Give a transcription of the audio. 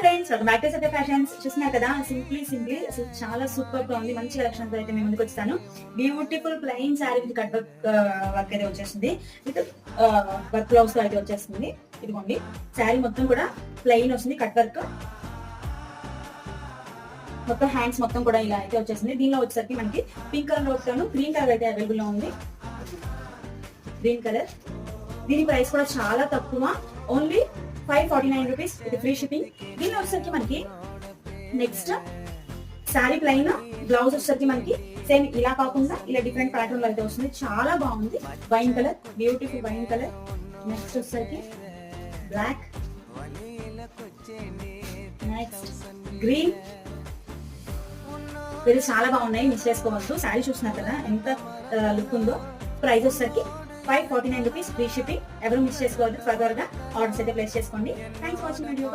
Friends, welcome back to Satya fashions. చూస్తున్నారు కదా, simply అసలు చాలా సూపర్ గా ఉంది. మంచి కలెక్షన్ తో అయితే మేము ముందుకు వచ్చాను. Beautiful plain sari with cut work అయితే వచ్చేసింది. విత్ వర్క్ బ్లౌజ్ అయితే వచ్చేస్తుంది. ఇదిగోండి, శారీ మొత్తం కూడా ప్లెయిన్ వస్తుంది, కట్ వర్క్ మొత్తం. హ్యాండ్స్ మొత్తం కూడా ఇలా అయితే వచ్చేసింది. దీనిలో వచ్చేసరికి మనకి పింక్ కలర్ ఒకటాను, గ్రీన్ కలర్ అయితే అవైలబుల్ లో ఉంది. గ్రీన్ కలర్, దీని ప్రైస్ కూడా చాలా తక్కువ, only 549 rupees with free shipping. దీనిలో వచ్చేసరికి మనకి నెక్స్ట్ శారీ ప్లెయిన్, బ్లౌజ్ వచ్చేసరికి మనకి సేమ్ ఇలా కాకుండా ఇలా డిఫరెంట్ ప్యాటర్న్ లో అయితే వస్తుంది. చాలా బాగుంది. Wine colour, beautiful wine colour. Next వచ్చేసరికి బ్లాక్, నెక్స్ట్ గ్రీన్. ఇది చాలా బాగున్నాయి, మిస్ చేసుకోవచ్చు. శారీ చూస్తున్నారు కదా ఎంత లుక్ ఉందో. ప్రైస్ వచ్చేసరికి 549 రూపీస్ ఫ్రీ షిప్పింగ్. ఎవరు మిస్ చేసుకోవద్దు, ఫర్దర్ గా ఆర్డర్స్ అయితే ప్లేస్ చేసుకోండి. Thanks for watching video.